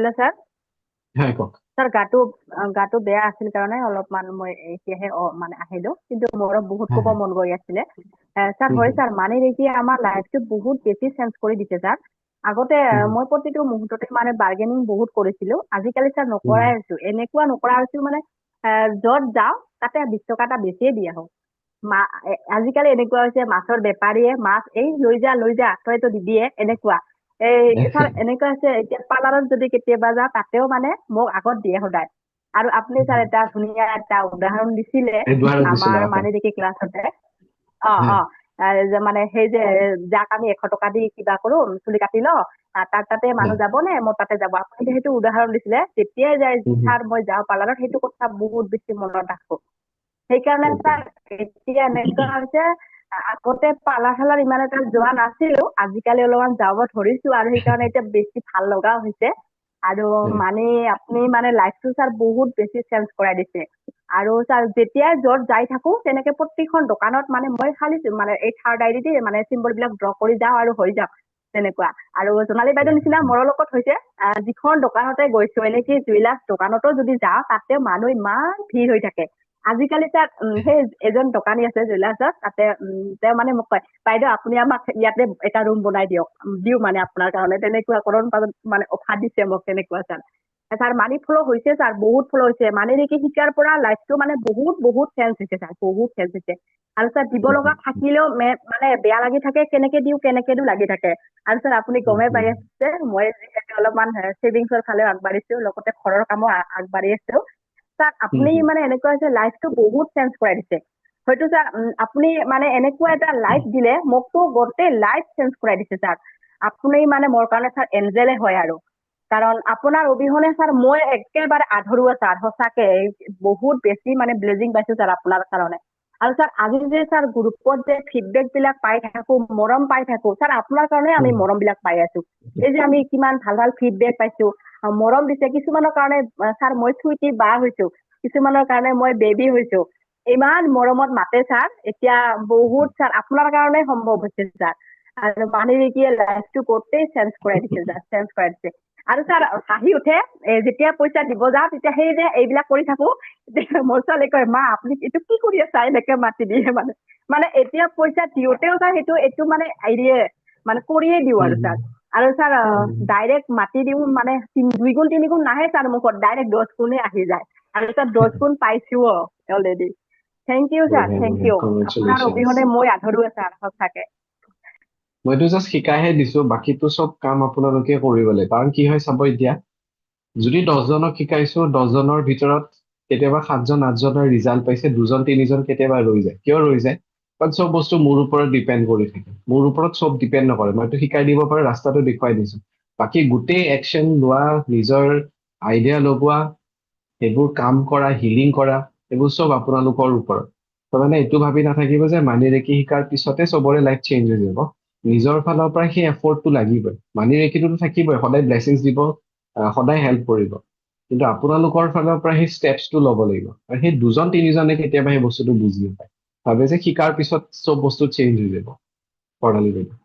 Hello' sir হ্যাঁ কক sir গাটো বেয়া আছিল কাৰণে অলপমান মই এতিয়াহে মানে আহিলো কিন্তু মোৰ বহুত হ্যাঁ ক'ব হ্যাঁ মন গৈ আছিলে ছাৰ হুম হয় হুম ছাৰ মানে এতিয়া আমাৰ লাইফটো বহুত বেছি চেঞ্জ কৰি দিছে ছাৰ আগতে হুম হুম মই প্ৰতিটো মুহূৰ্ততে মানে বাৰ্গেনিং বহুত কৰিছিলো আজিকালি ছাৰ হুম নকৰাই হৈছো এনেকুৱা নকৰা হৈছো মানে য'ত যাওঁ তাতে 20 টকা এটা বেছিয়ে দি আহো আজিকালি এনেকুৱা হৈছে মাছৰ বেপাৰীয়ে মাছ এই লৈ যা তইতো দিবিয়ে এনেকুৱা ছাৰ এনেকুৱা হৈছে এতিয়া পাৰ্লাৰত যদি কেতিয়াবা যাওঁ তাতেও মানে মোক আগত দিয়ে সদায় আৰু আপুনি ছাৰ এটা ধুনীয়া এটা উদাহৰণ দিছিলে এই দুৱাৰত দিছিল আমাৰ হয় মানে দেখি ক্লাছতে অ হ্যাঁ অ যে মানে সেই যে যাক আমি 100 টকা দি কিবা কৰো চুলি কাটি ল তাতে মানুহ হ্যাঁ যাব নে মোৰ তাতে যাব আপুনি সেইটো উদাহৰণ দিছিলে তেতিয়াই যায় হুম হুম ছাৰ মই যাওঁ পাৰ্লাৰত সেইটো কথা বহুত বেছি মনত ৰাখো সেইকাৰণে ওকে ছাৰ এতিয়া এনেকুৱা হৈছে আগতে পাৰ্লাৰ ইমান এটা যোৱা নাছিলো আজিকালি অলপমান যাব ধৰিছো আৰু সেইকাৰণে এতিয়া বেছি ভাল লগাও হৈছে আৰু হ্যাঁ মানে আপুনি মানে লাইফটো ছাৰ বহুত বেছি চেঞ্জ কৰাই দিছে আৰু ছাৰ যেতিয়া য'ত যাই থাকো তেনেকে প্ৰতিখন দোকানত মানে মই খালি মানে এই থাৰ্ড আইডি দি মানে চিম্বল বিলাক ড্ৰ কৰি যাওঁ আৰু হৈ যাওঁ তেনেকুৱা আৰু জোনালী বাইদেউৰ নিচিনা মোৰৰ লগত হৈছে যিখন দোকানতে গৈছো এনেকে জুৱেলাৰ্ছ দোকানতো যদি যাওঁ তাতে মানুহ ইমান ভিৰ হৈ থাকে আজিকালি ছাৰ সেই এজন দোকানী আছে জুৱেলাৰ্ছত তাতে তেওঁ মানে মোক কয় বাইদেউ আপুনি আমাক ইয়াতে এটা ৰুম বনাই দিওঁ মানে আপোনাৰ কাৰণে তেনেকুৱা কৰণ মানে অফাৰ দিছে মোক তেনেকুৱা ছাৰ মানি ফ্ল' হৈছে ছাৰ বহুত ফ্ল' হৈছে মানে নেকি শিকাৰ পৰা লাইফটো মানে বহুত চেঞ্জ হৈছে ছাৰ বহুত চেঞ্জ হৈছে আৰু ছাৰ দিব লগা থাকিলেও মানে বেয়া লাগি থাকে কেনেকে দিওঁ লাগি থাকে আৰু ছাৰ আপুনি গমেই পাই আছে মই যিহেতু অলপমান ছেভিংছৰ ফালেও আগবাঢ়িছো লগতে ঘৰৰ কামো আগবাঢ়ি আছো ছাৰ হুম আপুনি হুম মানে এনেকুৱা হৈছে লাইফটো বহুত চেঞ্জ কৰাই দিছে হয়তো ছাৰ আপুনি মানে এনেকুৱা এটা লাইফ দিলে মোকতো গোটেই লাইফ চেঞ্জ কৰাই দিছে ছাৰ আপুনি মানে মোৰ কাৰণে ছাৰ এঞ্জেলে হয় আৰু কাৰণ আপোনাৰ অবিহনে ছাৰ মই একেবাৰে আধৰুৱা ছাৰ সঁচাকে বহুত বেছি মানে ব্লেজিং পাইছো ছাৰ আপোনাৰ কাৰণে আৰু ছাৰ আজি যে ছাৰ গ্ৰুপত যে ফিডবেক বিলাক পাই থাকো মৰম পাই থাকো ছাৰ আপোনাৰ কাৰণে আমি হুম মৰম বিলাক পাই আছো এই যে আমি কিমান ভাল ফিডবেক পাইছো মৰম দিছে কিছুমানৰ কাৰণে ছাৰ মই চুইটি বা হৈছো কিছুমানৰ কাৰণে মই বেবী হৈছো ইমান মৰমত মাতে ছাৰ এতিয়া বহুত ছাৰ আপোনাৰ কাৰণে সম্ভৱ হৈছে ছাৰ আৰু মানে কি লাইফটো গোটেই চেঞ্জ কৰাই দিছে ছাৰ চেঞ্জ কৰাই দিছে আৰু ছাৰ হাঁহি উঠে যেতিয়া পইচা দিব যাওঁ তেতিয়া সেই যে এইবিলাক কৰি থাকো মোৰ ছোৱালী কয় মা আপুনি এইটো কি কৰি আছে এনেকে মাতি দিয়ে মানে এতিয়া পইচা দিওঁতেও ছাৰ এইটো মানে হেৰিয়ে মানে কৰিয়ে দিওঁ আৰু ছাৰ ডাইৰেক্ট মাতি দিওঁ মানে 2 গুণ 3 গুণ নাহে ছাৰ মুখত ডাইৰেক্ট 10 গুণে আহি যায় আৰু ছাৰ 10 গুণ পাইছো already thank you sir thank you আপোনাৰ কংগ্ৰেচুলেশ্যনছ অবিহনে মই আধৰুৱা ছাৰ সঁচাকে মইতো জাষ্ট শিকাইহে দিছো বাকীটো চব কাম আপোনালোকে কৰিব লাগে কাৰণ কি হয় চাব এতিয়া যদি 10জনক শিকাইছো 10জনৰ ভিতৰত কেতিয়াবা 7জন 8জনৰ ৰিজাল্ট পাইছে 2জন 3জন কেতিয়াবা ৰৈ যায় কিয় ৰৈ যায় কাৰণ চব বস্তু মোৰ ওপৰত ডিপেণ্ড কৰি থাকে মোৰ ওপৰত চব ডিপেণ্ড নকৰে মইতো শিকাই দিব পাৰো ৰাস্তাটো দেখুৱাই দিছো বাকী গোটেই একশ্যন লোৱা নিজৰ আইডিয়া লগোৱা সেইবোৰ কাম কৰা হিলিং কৰা এইবোৰ চব আপোনালোকৰ ওপৰত মানে এইটো ভাবি নাথাকিব যে মানি ৰেকি শিকাৰ পিছতে চবৰে লাইফ চেঞ্জ হৈ যাব নিজৰ ফালৰ পৰা সেই এফৰ্টটো লাগিবই মানি ৰেকিটোতো থাকিবই সদায় ব্লেছিংছ দিব সদায় হেল্প কৰিব কিন্তু আপোনালোকৰ ফালৰ পৰা সেই ষ্টেপছটো ল'ব লাগিব আৰু সেই 2জন 3জনে কেতিয়াবা সেই বস্তুটো বুজি নাপায় ভাবে যে শিকাৰ পিছত চব বস্তু চেঞ্জ হৈ যাব প্ৰণালী বাইদেউ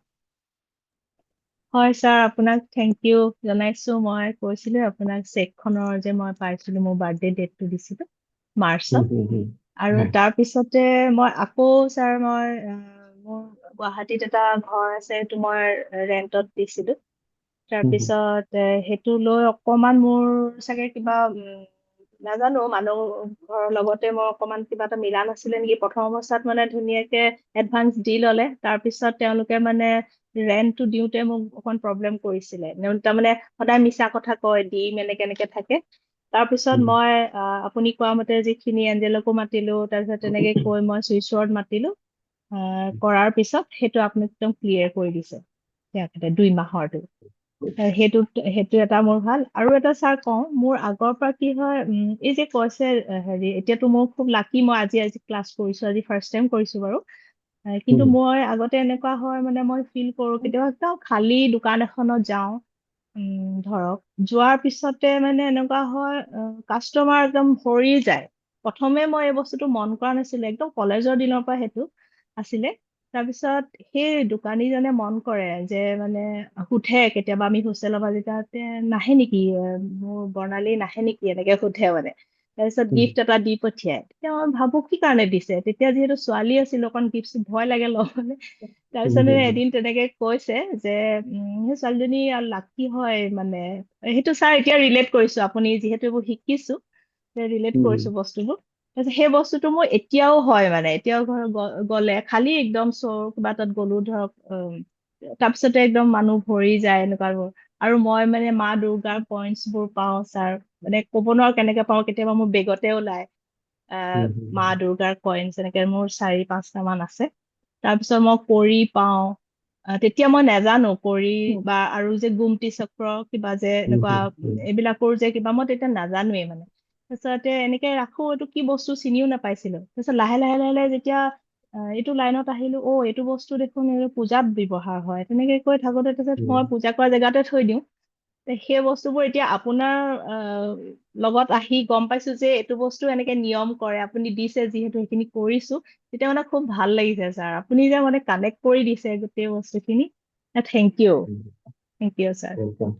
হয় ছাৰ আপোনাক থেংক ইউ জনাইছো মই কৈছিলো আপোনাক চেকখনৰ যে মই পাইছিলো মোৰ বাৰ্থডে ডেটটো দিছিলো মাৰ্চত আৰু তাৰপিছতে মই আকৌ ছাৰ মই মোৰ গুৱাহাটীত এটা ঘৰ আছে সেইটো মই ৰেণ্টত দিছিলো তাৰপিছত সেইটো লৈ অকমান মোৰ চাগে কিবা নাজানো মানুহ ঘৰৰ লগতে মই অকমান কিবা এটা মিলা নাছিলে নেকি প্ৰথম অৱস্থাত মানে ধুনীয়াকে এডভান্স দি ললে তাৰপিছত তেওঁলোকে মানে ৰেণ্টটো দিওঁতে মোক অকমান প্ৰব্লেম কৰিছিলে তাৰমানে সদায় মিছা কথা কয় দিম এনেকে থাকে তাৰপিছত মই আপুনি কোৱা মতে যিখিনি এঞ্জেলকো মাতিলো তাৰপিছত তেনেকে কৈ মই চুইচ ৱৰ্ড মাতিলো কৰাৰ পিছত সেইটো আপুনি একদম ক্লিয়াৰ কৰি দিছে তেখেতে 2 মাহৰটো সেইটো এটা মোৰ ভাল আৰু এটা ছাৰ কওঁ মোৰ আগৰ পৰা কি হয় এই যে কৈছে হেৰি এতিয়াতো মোৰ খুব লাকি মই আজি ক্লাছ কৰিছো আজি ফাৰ্ষ্ট টাইম কৰিছো বাৰু কিন্তু মই আগতে এনেকুৱা হয় মানে মই ফিল কৰো কেতিয়াবা একদম খালী দোকান এখনত যাওঁ ধৰক যোৱাৰ পিছতে মানে এনেকুৱা হয় কাষ্টমাৰ একদম ভৰি যায় প্ৰথমে মই এই বস্তুটো মন কৰা নাছিলো একদম কলেজৰ দিনৰ পৰা সেইটো আছিলে তাৰপিছত সেই দোকানীজনে মন কৰে যে মানে সুধে কেতিয়াবা আমি হোষ্টেলৰ পৰা যেতিয়া নাহে নেকি মোৰ বৰ্ণালী নাহে নেকি এনেকে সুধে মানে তাৰপিছত উম, গিফ্ট এটা দি পঠিয়াই তেতিয়া মই ভাবো কি কাৰণে দিছে তেতিয়া যিহেতু ছোৱালী আছিলো অকণ গিফ্ট ভয় লাগে ল'বলে তাৰপিছত উম, এদিন তেনেকে কৈছে যে সেই ছোৱালীজনী লাকি হয় মানে সেইটো ছাৰ এতিয়া ৰিলেট কৰিছো আপুনি যিহেতু এইবোৰ শিকিছো ৰিলেট উম, কৰিছো বস্তুবোৰ তাৰপিছত সেই বস্তুটো মোৰ এতিয়াও হয় মানে এতিয়াও ঘৰ গলে খালি একদম কিবা তাত গলো ধৰক তাৰপিছতে একদম মানুহ ভৰি যায় এনেকুৱাবোৰ আৰু মই মানে মা দুৰ্গাৰ পইণ্টছ বোৰ পাওঁ ছাৰ মানে ক'ব নোৱাৰো কেনেকে পাওঁ কেতিয়াবা মোৰ বেগতে ওলাই উম, মা দুৰ্গাৰ কইনছ এনেকে মোৰ 4-5টা মান আছে তাৰপিছত মই কৰি পাওঁ তেতিয়া মই নাজানো কৰি বা আৰু যে গুমটি চক্ৰ কিবা যে উম, এনেকুৱা উম, এইবিলাকৰ যে কিবা মই তেতিয়া নাজানোৱেই মানে তাৰপিছতে এনেকে ৰাখো এইটো কি বস্তু চিনিও নাপাইছিলো তাৰপিছত লাহে লাহে যেতিয়া এইটো লাইনত আহিলো এইটো বস্তু দেখোন এইটো পূজাত ব্যৱহাৰ হয় তেনেকে কৈ থাকোতে তাৰপিছত উম, মই পূজা কৰা জেগাতে থৈ দিওঁ সেই বস্তুবোৰ এতিয়া আপোনাৰ লগত আহি গম পাইছো যে এইটো বস্তু এনেকে নিয়ম কৰে আপুনি দিছে যিহেতু সেইখিনি কৰিছো তেতিয়া মানে খুব ভাল লাগিছে ছাৰ আপুনি যে মানে কানেক্ট কৰি দিছে গোটেই বস্তুখিনি thank U um, thank you sir welcome.